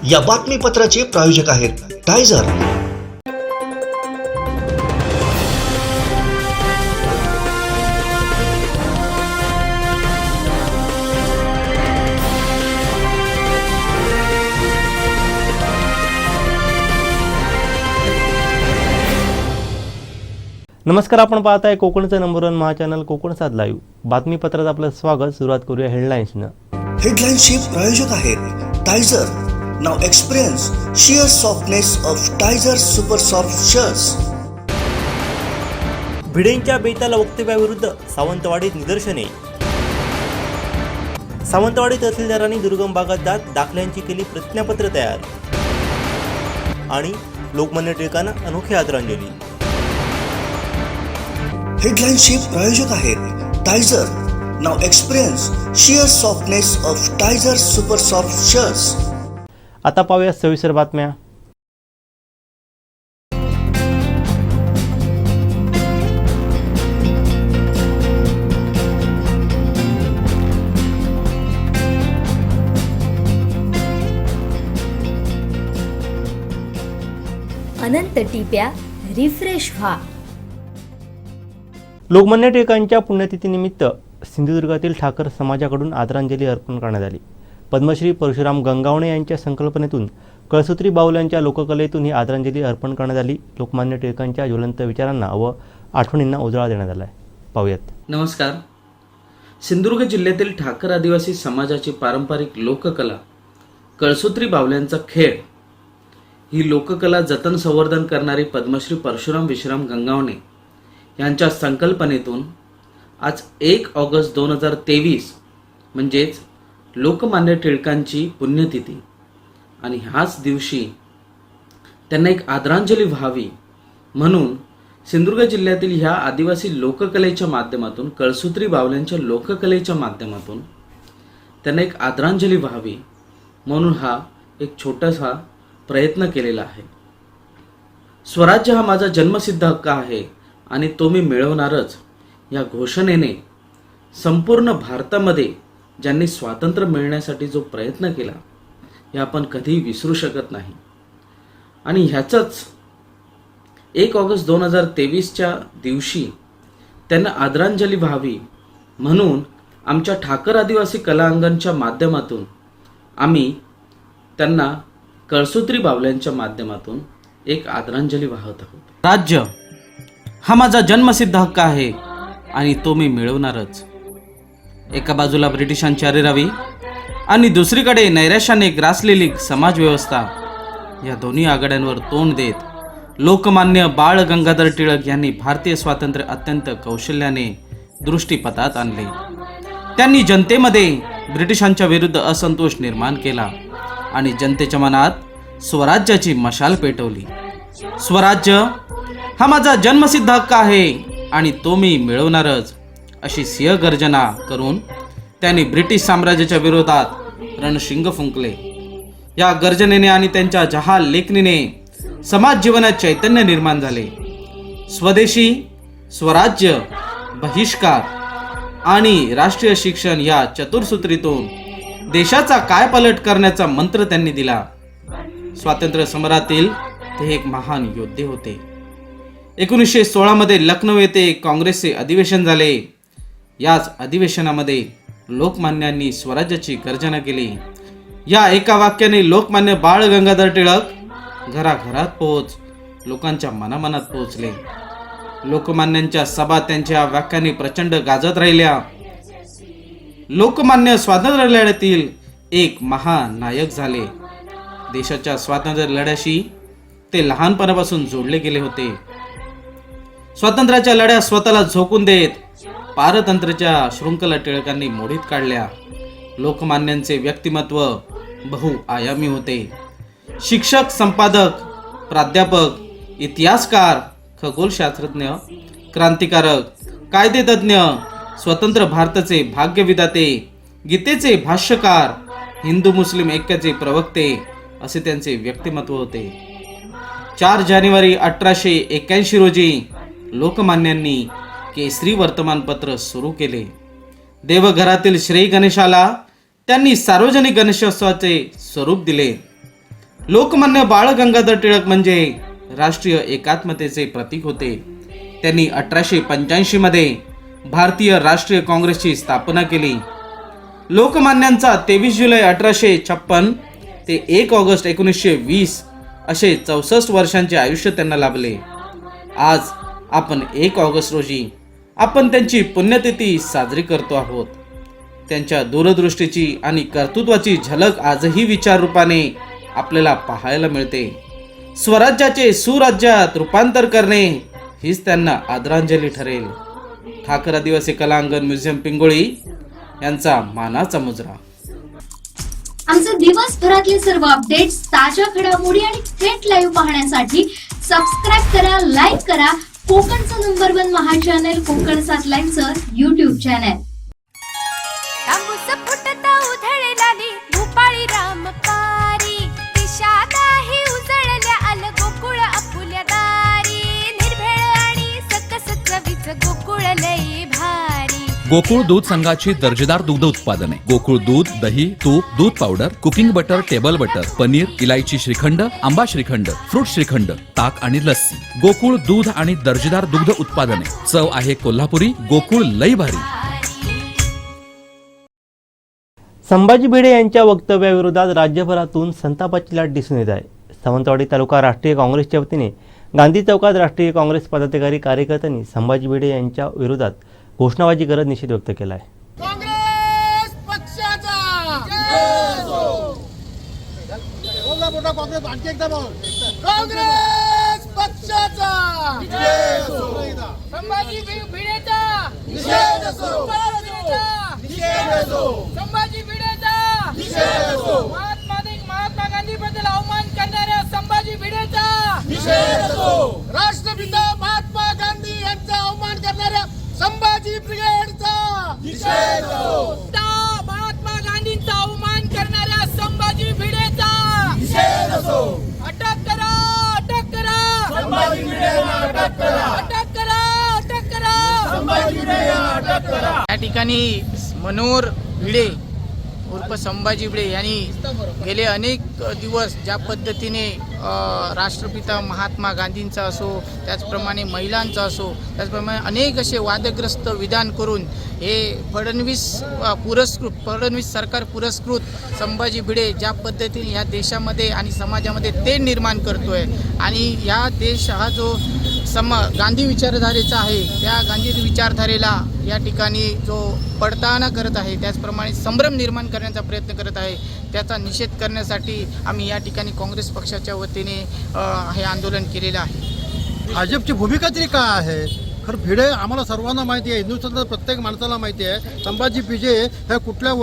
या बातमीपत्राचे प्रायोजक आहेत टायझर। नमस्कार, आपण पाहताय कोकणचं नंबर 1 महाचॅनल कोकण सात लाईव्ह। बातमीपत्रात आपलं स्वागत। सुरुवात करूया हेडलाईन्सनं। हेडलाईन्सचे प्रायोजक आहेत Tyzer. Now experience sheer softness of Tyzer super soft shirts. भिडेंच्या बेताल वक्तव्याविरुद्ध सावंतवाडीत निदर्शने। सावंतवाडी तहसीलदारांनी दुर्गम भागात जात दाखल्यांची केली प्रतिज्ञापत्र तयार आणि लोकमान्य टिळकांना अनोखी आदरांजली। हेडलाईन्सचे प्रायोजक आहेत Tyzer. Now experience sheer softness of Tyzer super soft shirts. आता पाहूया सविस्तर बातम्या। अनंत टिप्या रिफ्रेश व्हा। लोकमान्य टिळकांच्या पुण्यतिथीनिमित्त सिंधुदुर्गातील ठाकर समाजाकडून आदरांजली अर्पण करण्यात आली। पद्मश्री परशुराम गंगावणे यांच्या संकल्पनेतून कळसूत्री बाहुल्यांच्या लोककलेतून ही आदरांजली अर्पण करण्यात आली। लोकमान्य टिळकांच्या ज्वलंत विचारांना व आठवणींना उजाळा देण्यात आला आहे। पाहूयात। नमस्कार। सिंधुदुर्ग जिल्ह्यातील ठाकर आदिवासी समाजाची पारंपरिक लोककला कळसूत्री बाहुल्यांचा खेळ ही लोककला जतन संवर्धन करणारी पद्मश्री परशुराम विश्राम गंगावणे यांच्या संकल्पनेतून आज 1 ऑगस्ट 2023 म्हणजेच लोकमान्य टिळकांची पुण्यतिथी आणि ह्याच दिवशी त्यांना एक आदरांजली व्हावी म्हणून सिंधुदुर्ग जिल्ह्यातील ह्या आदिवासी लोककलेच्या माध्यमातून कळसूत्री बाहुल्यांच्या लोककलेच्या माध्यमातून त्यांना एक आदरांजली व्हावी म्हणून हा एक छोटासा प्रयत्न केलेला आहे। स्वराज्य हा माझा जन्मसिद्ध हक्क आहे आणि तो मी मिळवणारच या घोषणेने संपूर्ण भारतामध्ये ज्यांनी स्वातंत्र्य मिळण्यासाठी जो प्रयत्न केला हे आपण कधी विसरू शकत नाही। आणि ह्याचंच 1 ऑगस्ट 2023च्या दिवशी त्यांना आदरांजली व्हावी म्हणून आमच्या ठाकर आदिवासी कला अंगणच्या माध्यमातून आम्ही त्यांना कळसूत्री बाहुल्यांच्या माध्यमातून एक आदरांजली वाहत आहोत। राज्य हा माझा जन्मसिद्ध हक्क आहे आणि तो मी मिळवणारच। एका बाजूला ब्रिटिशांची अरेरावी आणि दुसरीकडे नैराश्याने ग्रासलेली समाजव्यवस्था या दोन्ही आघाड्यांवर तोंड देत लोकमान्य बाळ गंगाधर टिळक यांनी भारतीय स्वातंत्र्य अत्यंत कौशल्याने दृष्टीपथात आणले। त्यांनी जनतेमध्ये ब्रिटिशांच्या विरुद्ध असंतोष निर्माण केला आणि जनतेच्या मनात स्वराज्याची मशाल पेटवली। स्वराज्य हा माझा जन्मसिद्ध हक्क आहे आणि तो मी मिळवणारच अशी सिंहगर्जना करून त्यांनी ब्रिटिश साम्राज्याच्या विरोधात रणशिंग फुंकले। या गर्जनेने आणि त्यांच्या जहाल लेखणीने समाज जीवनात चैतन्य निर्माण झाले। स्वदेशी, स्वराज्य, बहिष्कार आणि राष्ट्रीय शिक्षण या चतुर्सूत्रीतून देशाचा कायापालट करण्याचा मंत्र त्यांनी दिला। स्वातंत्र्य समरातील ते एक महान योद्धे होते। 1916 मध्ये लखनौ येथे काँग्रेसचे अधिवेशन झाले। याच अधिवेशनामध्ये लोकमान्यांनी स्वराज्याची गर्जना केली। या एका वाक्याने लोकमान्य बाळ गंगाधर टिळक घराघरात पोहोच लोकांच्या मनामनात पोहोचले। लोकमान्यांच्या सभा त्यांच्या वाक्याने प्रचंड गाजत राहिल्या। लोकमान्य स्वातंत्र्य लढ्यातील एक महान नायक झाले। देशाच्या स्वातंत्र्य लढ्याशी ते लहानपणापासून जोडले गेले होते। स्वातंत्र्याच्या लढ्यात स्वतःला झोकून देत पारतंत्र्याच्या शृंखला टिळकांनी मोडीत काढल्या। लोकमान्यांचे व्यक्तिमत्व बहुआयामी होते। शिक्षक, संपादक, प्राध्यापक, इतिहासकार, खगोलशास्त्रज्ञ, क्रांतिकारक, कायदेतज्ञ, स्वतंत्र भारताचे भाग्यविधाते, गीतेचे भाष्यकार, हिंदू मुस्लिम ऐक्याचे प्रवक्ते असे त्यांचे व्यक्तिमत्व होते। 4 जानेवारी 1881 रोजी लोकमान्यांनी केसरी वर्तमानपत्र सुरू केले। देवघरातील श्री गणेशाला त्यांनी सार्वजनिक गणेशोत्सवाचे स्वरूप दिले। लोकमान्य बाळ गंगाधर टिळक म्हणजे राष्ट्रीय एकात्मतेचे प्रतीक होते. त्यांनी 1885 मध्ये भारतीय राष्ट्रीय काँग्रेसची स्थापना केली. लोकमान्यांचा 23 जुलै 1856 ते 1 ऑगस्ट 1920 असे 64 वर्षांचे आयुष्य त्यांना लाभले. आज आपण 1 ऑगस्ट रोजी आपण त्यांची पुण्यतिथी साजरी करतो आहोत. त्यांच्या दूरदृष्टीची आणि कर्तृत्वाची झलक आजही विचार रूपाने आपल्याला पाहायला मिळते. स्वराज्याचे सुराज्यात रूपांतर करणे हीच त्यांना आदरांजली ठरेल. ठाकर आदिवासी कला अंगण म्युझियम पिंगोळी यांचा मानाचा मुजरा. आमचे दिवसभरातले सर्व अपडेट्स, ताज्या घडामोडी आणि थेट लाईव्ह पाहण्यासाठी सबस्क्राईब करा, लाईक करा कोकणचं नंबर 1 महा चॅनल कोकण 7 लाईव्हचं YouTube चॅनल. तांबूस फुटता उधळलाली भूपाळी रामपारी, दिशा नाही उजळल्या आल गोकुळ आपुल्या दारी, निर्भेळ आणि सकस चवीच गोकुळ लई भारी. गोकुळ दूध संघाची दर्जेदार दुग्ध उत्पादने, गोकुळ दूध, दही, तूप, दूध powder, cooking butter, table butter, paneer, इलायची श्रीखंड, आंबा श्रीखंड, फ्रूट श्रीखंड, ताक आणि लस्सी. गोकुळ दूध आणि दर्जेदार दुग्ध उत्पादने. चव आहे कोल्हापुरी. गोकुळ लई भारी. संभाजी भिडे यांच्या वक्तव्याविरोधात राज्यभरातून संतापाची लाट दिसून येत आहे. सावंतवाडी तालुका राष्ट्रीय काँग्रेसच्या वतीने गांधी चौकात राष्ट्रीय काँग्रेस पदाधिकारी कार्यकर्त्यांनी संभाजी भिडे यांच्या विरोधात घोषणाबाजी करत निषेध व्यक्त केला आहे. काँग्रेस पक्षाचा जय हो. बोला मोठा काँग्रेस आणखी एकदा बोल. काँग्रेस पक्षाचा जय हो. संभाजी भिडेचा निषेध असो. निषेध असो. संभाजी भिडेचा निषेध असो. महात्मा गांधी बद्दल अवमान करणाऱ्या संभाजी भिडेचा निषेध असो. राष्ट्रपिता महात्मा गांधी यांचा अवमान करणाऱ्या संभाजी ब्रिगेडचा निषेध असो. महात्मा गांधींचा अवमान करणाऱ्या संभाजी भिडेचा निषेध असो. अटक करा, अटक करा संभाजी भिडेला, अटक करा, अटक करा, अटक करा संभाजी भिडेला, अटक करा. या ठिकाणी मनोहर भिडे उर्फ संभाजी भिडे यांनी गेले अनेक दिवस ज्या पद्धतीने राष्ट्रपिता महात्मा गांधींचा असो, त्याचप्रमाणे महिलांचा असो, त्याचप्रमाणे अनेक असे वादग्रस्त विधान करून हे फडणवीस सरकार पुरस्कृत संभाजी भिडे ज्या पद्धतीने या देशामध्ये आणि समाजामध्ये ते निर्माण करतोय आणि या देश हा जो गांधी विचारधारेचा आहे, त्या गांधी विचारधारेला या ठिकाणी जो पडताळणा करत आहे, त्याचप्रमाणे संभ्रम निर्माण करण्याचा प्रयत्न करत आहे, त्याचा निषेध करण्यासाठी आम्ही या ठिकाणी काँग्रेस पक्षाच्या वतीने हे आंदोलन केलेलं आहे. भाजपची भूमिका तरी काय आहे? खरं भिडे आम्हाला सर्वांना माहिती आहे, हिंदुस्थानातल्या प्रत्येक माणसाला माहिती आहे. संभाजी भिडे ह्या कुठल्या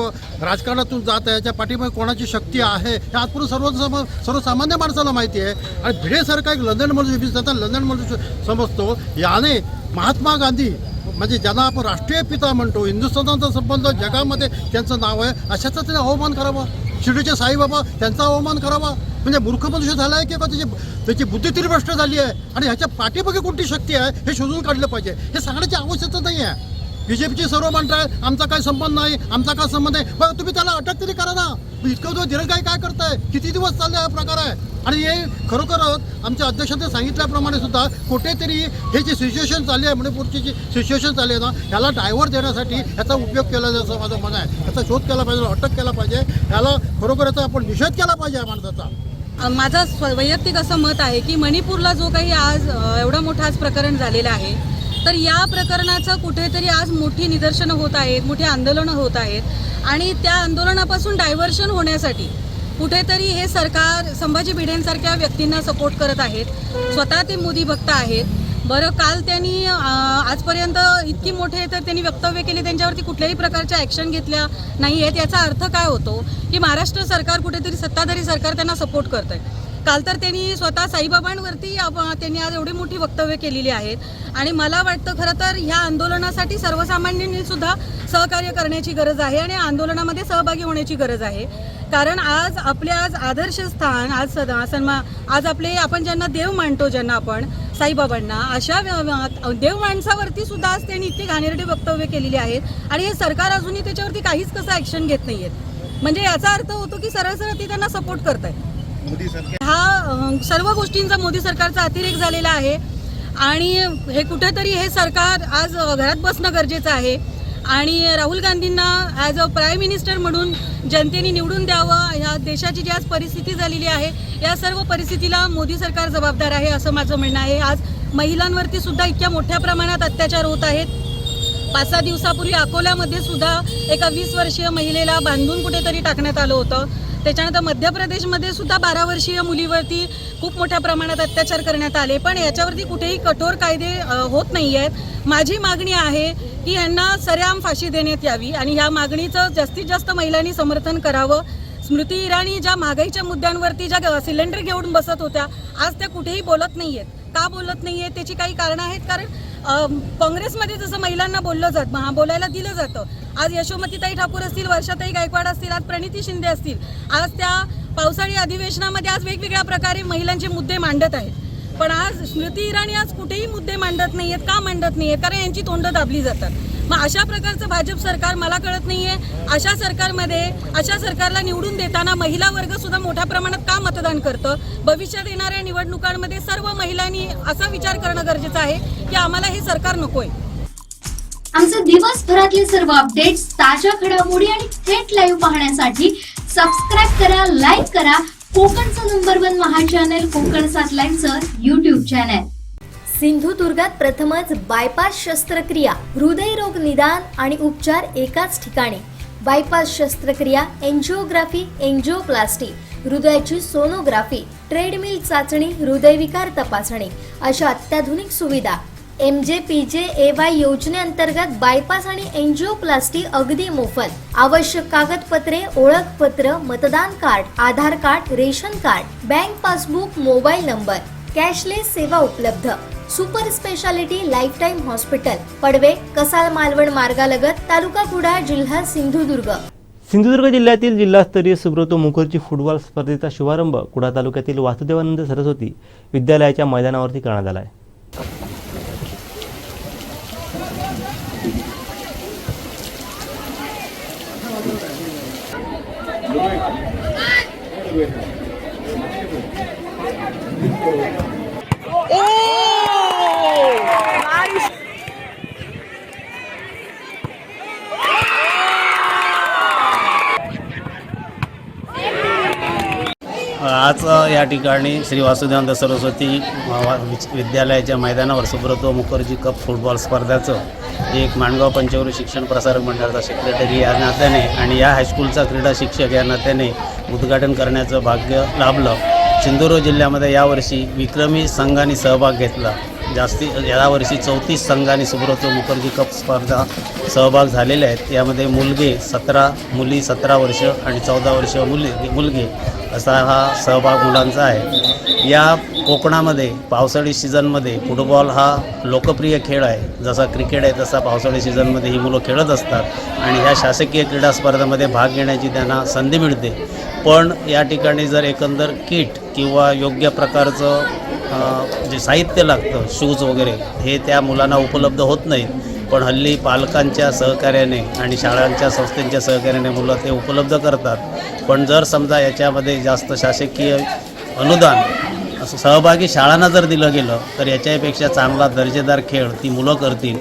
राजकारणातून जात आहे, याच्या पाठीमागे कोणाची शक्ती आहे हे आजपर्यंत सर्वसामान्य माणसाला माहिती आहे. आणि भिडेसारखा एक लंडनमध्ये समजतो. याने महात्मा गांधी म्हणजे ज्यांना आपण राष्ट्रीय पिता म्हणतो, हिंदुस्थानाचा संबंध जगामध्ये त्यांचं नाव आहे, अशाचा त्याने अवमान करावा. शिर्डीचे साईबाबा त्यांचा अवमान करावा म्हणजे मूर्ख मनुष्य झाला आहे किंवा त्याची बुद्धी तरी भ्रष्ट झाली आहे आणि ह्याच्या पाठीमागे कोणती शक्ती आहे हे शोधून काढलं पाहिजे. हे सांगण्याची आवश्यकता नाही आहे. बीजेपीची सर्व म्हणताय आमचा काय संबंध नाही, आमचा काय संबंध आहे. बघा तुम्ही त्याला अटक तरी करा ना. इतकं दिवस दिरंगाई काय करताय? किती दिवस चालले हा प्रकार आहे? आणि हे खरोखरच आमच्या अध्यक्षांनी सांगितल्याप्रमाणे सुद्धा कुठेतरी हे जे सिच्युएशन चालली आहे, मणिपूरची जी सिच्युएशन चालली आहे ना, ह्याला डायव्हर्ट देण्यासाठी ह्याचा उपयोग केला जायचं माझं मन आहे. ह्याचा शोध केला पाहिजे, अटक केला पाहिजे. ह्याला खरोखर याचा आपण निषेध केला पाहिजे या माणसाचा. माझं वैयक्तिक असं मत आहे की मणिपूरला जो काही आज एवढं मोठं आज प्रकरण झालेलं आहे, तर या प्रकरणाचं कुठेतरी आज मोठी निदर्शनं होत आहेत, मोठी आंदोलनं होत आहेत आणि त्या आंदोलनापासून डायव्हर्शन होण्यासाठी कुठेतरी हे सरकार संभाजी भिडेंसारख्या व्यक्तींना सपोर्ट करत आहेत. स्वतः ते मोदी भक्त आहेत. बरं, काल त्यांनी आजपर्यंत इतकी मोठे तर त्यांनी वक्तव्य केले, त्यांच्यावरती कुठल्याही प्रकारच्या ॲक्शन घेतल्या नाही आहेत. याचा अर्थ काय होतो की महाराष्ट्र सरकार कुठेतरी सत्ताधारी सरकार त्यांना सपोर्ट करत आहे. काल तर त्यांनी स्वतः साईबाबांवरती त्यांनी आज एवढी मोठी वक्तव्य केलेली आहेत आणि मला वाटतं खरं तर ह्या आंदोलनासाठी सर्वसामान्यांनी सुद्धा सहकार्य करण्याची गरज आहे आणि आंदोलनामध्ये सहभागी होण्याची गरज आहे. कारण आज आपल्या आज आदर्श स्थान आज आपले आपण ज्यांना देव मानतो, ज्यांना आपण साईबाबांना, अशा देव माणसावरती सुद्धा आज त्यांनी इतकी घाणेरडी वक्तव्य केलेली आहेत आणि हे सरकार अजूनही त्याच्यावरती काहीच कसं ॲक्शन घेत नाही आहेत. म्हणजे याचा अर्थ होतो की सरळ ते त्यांना सपोर्ट करत आहे. सर्व गोष्टींचा मोदी सरकारचा अतिरेक झालेला आहे आणि हे कुठेतरी हे सरकार आज घरात बसणं गरजेचं आहे आणि राहुल गांधींना ॲज अ प्राईम मिनिस्टर म्हणून जनतेने निवडून द्यावं. ह्या देशाची जी आज परिस्थिती झालेली आहे या सर्व परिस्थितीला मोदी सरकार जबाबदार आहे असं माझं म्हणणं आहे. आज महिलांवरती सुद्धा इतक्या मोठ्या प्रमाणात अत्याचार होत आहेत. 5-6 दिवसापूर्वी अकोल्यामध्ये सुद्धा एका 20 वर्षीय महिलेला बांधून कुठेतरी टाकण्यात आलं होतं. त्याच्यानंतर मध्य प्रदेशमध्ये सुद्धा 12 वर्षीय मुलीवरती खूप मोठ्या प्रमाणात अत्याचार करण्यात आले. पण याच्यावरती कुठेही कठोर कायदे होत नाही आहेत. माझी मागणी आहे की यांना सरेआम फाशी देण्यात यावी आणि ह्या मागणीचं जास्तीत जास्त महिलांनी समर्थन करावं. स्मृती इराणी ज्या महागाईच्या मुद्द्यांवरती ज्या सिलेंडर घेऊन बसत होत्या आज त्या कुठेही बोलत नाही आहेत. का बोलत नाही आहेत त्याची काही कारणं आहेत. कारण काँग्रेसमध्ये जसं महिलांना बोलायला दिलं जातं. आज यशोमतीताई ठाकूर असतील, वर्षाताई गायकवाड असतील, आज प्रणिती शिंदे असतील, आज त्या पावसाळी अधिवेशनामध्ये आज वेगवेगळ्या प्रकारे महिलांचे मुद्दे मांडत आहेत. पण आज स्मृती इराणी आज कुठेही मुद्दे मांडत नाही आहेत. का मांडत नाही आहेत? कारण यांची तोंडं दाबली जातात. मग अशा प्रकारचं भाजप सरकार मला कळत नाही आहे. अशा सरकारला निवडून देताना महिला वर्ग सुद्धा मोठ्या प्रमाणात का मतदान करतं? भविष्यात येणाऱ्या निवडणुकांमध्ये सर्व महिलांनी असा विचार करणं गरजेचं आहे की आम्हाला हे सरकार नकोय. आमचे दिवसभरातले सर्व अपडेट्स, ताज्या घडामोडी आणि थेट लाईव्ह पाहण्यासाठी सबस्क्राईब करा, लाईक करा कोकणचं नंबर 1 महा चॅनल कोकण 7 लाईव्हचं YouTube चॅनल. सिंधुदुर्गात प्रथमच बायपास शस्त्रक्रिया, हृदयरोग निदान आणि उपचार एकाच ठिकाणी. बायपास शस्त्रक्रिया, एंजिओग्राफी, एंजिओप्लास्टी, हृदयाची सोनोग्राफी, ट्रेडमिल चाचणी, हृदयविकार तपासणी अशा अत्याधुनिक सुविधा. MJPJAY योजनेअंतर्गत बायपास आणि एंजिओप्लास्टी अगदी मोफत. आवश्यक कागदपत्रे, ओळखपत्र, मतदान card, Aadhaar card, ration card, bank passbook, mobile number. Cashless सेवा उपलब्ध. Super speciality life time hospital, Padave, Kasal Malvan मार्गालगत, तालुका कुडाळ, जिल्हा सिंधुदुर्ग. सिंधुदुर्ग जिल्ह्यातील जिल्हास्तरीय सुब्रतो मुखर्जी फुटबॉल स्पर्धेचा शुभारंभ कुडाळ तालुक्यातील वासुदेवानंद सरस्वती विद्यालयाच्या मैदानावरती करण्यात आला आहे. आज या ठिकाणी श्री वासुदेवानंद सरस्वती विद्यालयाच्या मैदानावर सुब्रतो मुखर्जी कप फुटबॉल स्पर्धेचं एक माणगाव पंचक्रोशी शिक्षण प्रसारक मंडळाचा सेक्रेटरी या नात्याने आणि या हायस्कूलचा क्रीडा शिक्षक या नात्याने उद्घाटन करण्याचं भाग्य लाभलं. सिंधुदुर्ग जिल्ह्यामध्ये यावर्षी विक्रमी संघांनी सहभाग घेतला. यावर्षी 34 संघांनी सुब्रतो मुखर्जी कप स्पर्धा सहभाग झालेले आहेत. यामध्ये मुलगे 17, मुली 17 वर्ष आणि 14 वर्ष मुलगे असा हा सहभाग मुलांचा आहे. या कोकणामध्ये पावसाळी सीझनमध्ये फुटबॉल हा लोकप्रिय खेळ आहे. जसा क्रिकेट आहे तसा पावसाळी सीझनमध्ये ही मुलं खेळत असतात आणि ह्या शासकीय क्रीडा स्पर्धेमध्ये भाग घेण्याची त्यांना संधी मिळते. पण या ठिकाणी जर एकंदर किट किंवा योग्य प्रकारचं जे साहित्य लागतं, शूज वगैरे, हे त्या मुलांना उपलब्ध होत नाहीत. पण हल्ली पालकांच्या सहकार्याने आणि शाळांच्या संस्थेच्या सहकार्याने मुलं ते उपलब्ध करतात. पण जर समजा याच्यामध्ये जास्त शासकीय अनुदान असं सहभागी शाळांना जर दिलं गेलं तर याच्यापेक्षा चांगला दर्जेदार खेळ ती मुलं करतील.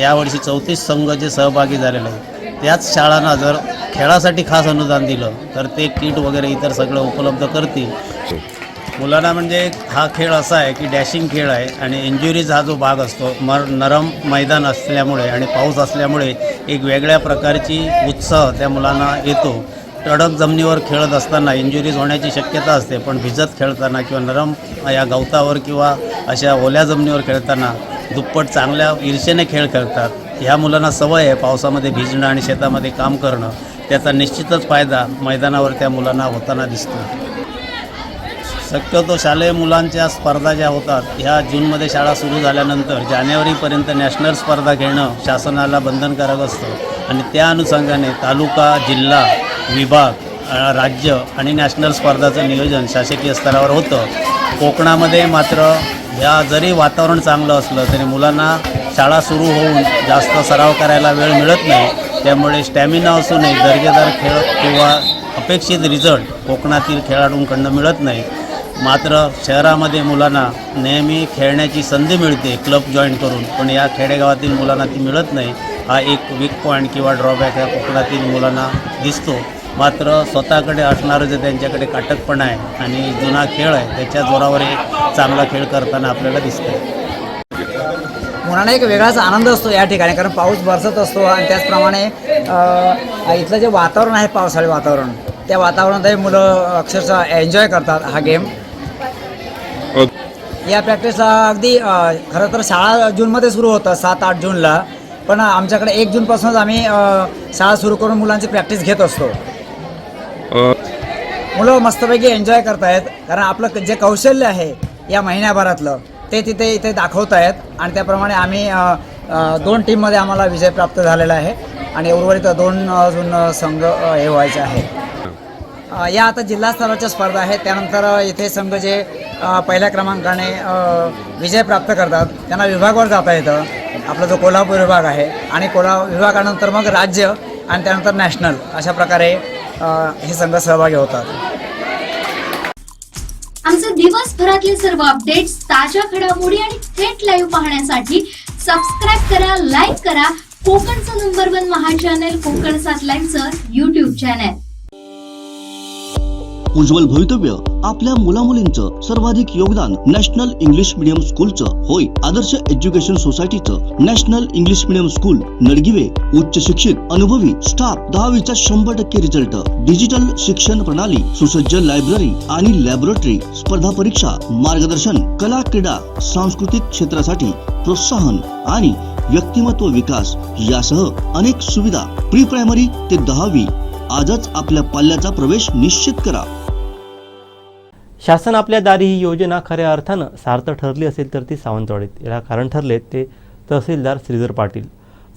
यावर्षी 34 संघ जे सहभागी झालेले आहेत त्याच शाळांना जर खेळासाठी खास अनुदान दिलं तर ते किट वगैरे इतर सगळं उपलब्ध करतील. मुलांना म्हणजे हा खेळ असा आहे की डॅशिंग खेळ आहे आणि इंजुरीज हा जो भाग असतो नरम मैदान असल्यामुळे आणि पाऊस असल्यामुळे एक वेगळ्या प्रकारची उत्साह त्या मुलांना येतो. टडक जमिनीवर खेळत असताना इंजुरीज होण्याची शक्यता असते, पण भिजत खेळताना किंवा नरम या गवतावर किंवा अशा ओल्या जमिनीवर खेळताना दुप्पट चांगल्या ईर्षेने खेळ खेळतात. ह्या मुलांना सवय आहे पावसामध्ये भिजणं आणि शेतामध्ये काम करणं. त्याचा निश्चितच फायदा मैदानावर त्या मुलांना होताना दिसतो. शक्यतो शालेय मुलांच्या स्पर्धा ज्या होतात ह्या जूनमध्ये शाळा सुरू झाल्यानंतर जानेवारीपर्यंत नॅशनल स्पर्धा घेणं शासनाला बंधनकारक असतं आणि त्या अनुषंगाने तालुका, जिल्हा, विभाग, राज्य आणि नॅशनल स्पर्धाचं नियोजन शासकीय स्तरावर होतं. कोकणामध्ये मात्र ह्या जरी वातावरण चांगलं असलं तरी मुलांना शाळा सुरू होऊन जास्त सराव करायला वेळ मिळत नाही. त्यामुळे स्टॅमिना असूनही दर्जेदार खेळ किंवा अपेक्षित रिझल्ट कोकणातील खेळाडूंकडनं मिळत नाही. मात्र शहरामध्ये मुलांना नेहमी खेळण्याची संधी मिळते क्लब जॉईन करून, पण या खेडेगावातील मुलांना ती मिळत नाही. हा एक वीक पॉईंट किंवा ड्रॉबॅक या कोकणातील मुलांना दिसतो. मात्र स्वतःकडे असणारं जे त्यांच्याकडे काटकपणा आहे आणि जुना खेळ आहे त्याच्या जोरावर एक चांगला खेळ करताना आपल्याला दिसतं. मुलांना एक वेगळाच आनंद असतो या ठिकाणी, कारण पाऊस बरसत असतो आणि त्याचप्रमाणे इथलं जे वातावरण आहे पावसाळी वातावरण, त्या वातावरणातही मुलं अक्षरशः एन्जॉय करतात हा गेम. या प्रॅक्टिस अगदी खरं तर शाळा जूनमध्ये सुरू होतं 7-8 जूनला, पण आमच्याकडे 1 जूनपासूनच आम्ही शाळा सुरू करून मुलांची प्रॅक्टिस घेत असतो. मुलं मस्तपैकी एन्जॉय करतायत, कारण आपलं जे कौशल्य आहे या महिन्याभरातलं ते इथे दाखवत आहेत आणि त्याप्रमाणे आम्ही 2 टीममध्ये आम्हाला विजय प्राप्त झालेला आहे आणि उर्वरित 2 अजून संघ हे व्हायचे आहेत. या आता जिल्हा स्तराच्या स्पर्धा आहेत, त्यानंतर इथे संघ जे पहिल्या क्रमांकाने विजय प्राप्त करतात त्यांना विभागावर जाता येतं. आपला जो कोल्हापूर विभाग आहे आणि विभागानंतर मग राज्य आणि त्यानंतर नॅशनल अशा प्रकारे हे संघ सहभागी होतात. आमचे दिवसभरातले सर्व अपडेट्स, ताज्या घडामोडी आणि थेट लाईव्ह पाहण्यासाठी सबस्क्राईब करा, लाईक करा कोकणचं नंबर 1 महा चॅनल कोकण 7 लाईव्हचं YouTube चॅनल. उज्ज्वल भवितव्य आपल्या मुलामुलींचं सर्वाधिक योगदान नॅशनल इंग्लिश मीडियम स्कूलचं होय. आदर्श एज्युकेशन सोसायटीचं national English medium school Nadgive, उच्च शिक्षित अनुभवी स्टाफ, 10वीचा 100% रिझल्ट, डिजिटल शिक्षण प्रणाली, सुसज्ज लायब्ररी आणि लॅबोरेटरी, स्पर्धा परीक्षा, मार्गदर्शन, कला, क्रीडा, सांस्कृतिक क्षेत्रासाठी प्रोत्साहन आणि व्यक्तिमत्व विकास यासह अनेक सुविधा. प्री प्रायमरी ते 10वी आजच आपल्या पाल्याचा प्रवेश निश्चित करा. शासन आपल्या दारी ही योजना खऱ्या अर्थानं सार्थ ठरली असेल तर ती सावंतवाडीत. याला कारण ठरले ते तहसीलदार श्रीधर पाटील.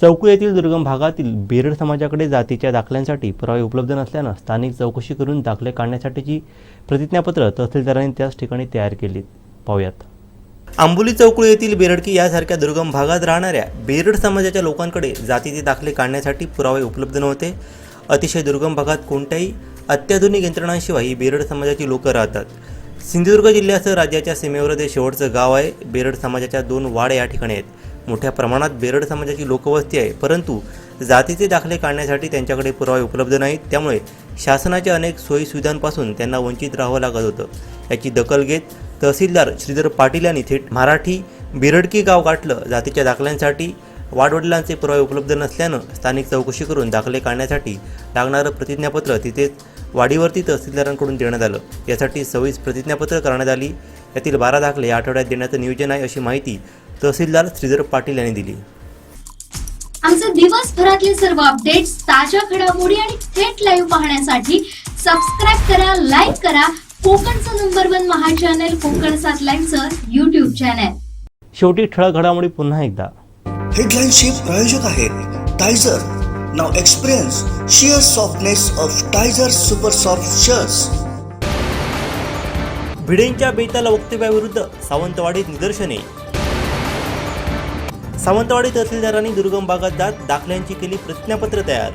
चौकू येथील दुर्गम भागातील बेरड समाजाकडे जातीच्या दाखल्यांसाठी पुरावे उपलब्ध नसल्यानं स्थानिक चौकशी करून दाखले काढण्यासाठीची प्रतिज्ञापत्र तहसीलदारांनी त्याच ठिकाणी तयार केली. पाहूयात. आंबोली चौकुळ येथील बेरडकी यासारख्या दुर्गम भागात राहणाऱ्या बेरड समाजाच्या लोकांकडे जातीचे दाखले काढण्यासाठी पुरावे उपलब्ध नव्हते. अतिशय दुर्गम भागात कोणत्याही अत्याधुनिक यंत्रणांशिवाय ही बेरड समाजाची लोकं राहतात. सिंधुदुर्ग जिल्ह्यासह राज्याच्या सीमेवर ते शेवटचं गाव आहे. बेरड समाजाच्या 2 वाड या ठिकाणी आहेत. मोठ्या प्रमाणात बेरड समाजाची लोकवस्ती आहे, परंतु जातीचे दाखले काढण्यासाठी त्यांच्याकडे पुरावे उपलब्ध नाहीत. त्यामुळे शासनाच्या अनेक सोयीसुविधांपासून त्यांना वंचित राहावं लागत होतं. याची दखल घेत तहसीलदार श्रीधर पाटील यांनी थेट मराठी बेरडकी गाव गाठलं. जातीच्या दाखल्यांसाठी वाडवडिलांचे पुरावे उपलब्ध नसल्यानं स्थानिक चौकशी करून दाखले काढण्यासाठी लागणारं प्रतिज्ञापत्र तिथेच वाडीवरती तहसीलदारांकडून देण्यात आलं. यासाठी 26 प्रतिज्ञापत्र करण्यात आली. यातील 12 दाखले या आठवड्यात देण्याचं नियोजन आहे, अशी माहिती तहसीलदार श्रीधर पाटील यांनी दिली. आमचे दिवसभरातले सर्व अपडेट्स, ताज्या घडामोडी आणि थेट लाईव्ह पाहण्यासाठी सबस्क्राईब करा, लाईक करा कोकणचं नंबर 1 महा चॅनल कोकण 7 लाईव्हचं YouTube चॅनल. शेवटी ठळक घडामोडी पुन्हा एकदा. हेडलाईनचे प्रायोजक आहेत Tyzer. Now experience sheer softness of Tyzer super soft shirts. भिडेंच्या बेताल वक्तव्याविरुद्ध सावंतवाडीत निदर्शने. सावंतवाडी तहसीलदारांनी दुर्गम भागात जात दाखल्यांची केली प्रतिज्ञापत्र तयार.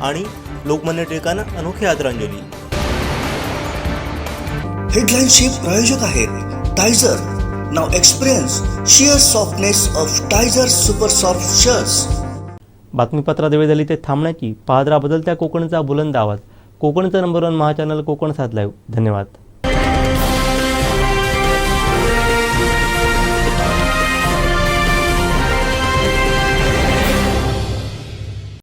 आणि लोकमान्य टिळकांना अनोखी आदरांजली. हेडलाईनचे प्रायोजक आहेत Tyzer. Now experience sheer softness of Tyzer super soft shirts. बातमीपत्रात वेळ झाली ते थांबण्याची. पाहत राहा बदलत्या कोकणचा बुलंद आवाज. कोकणचं नंबर 1 महा चॅनल कोकण 7 लाईव्ह. धन्यवाद.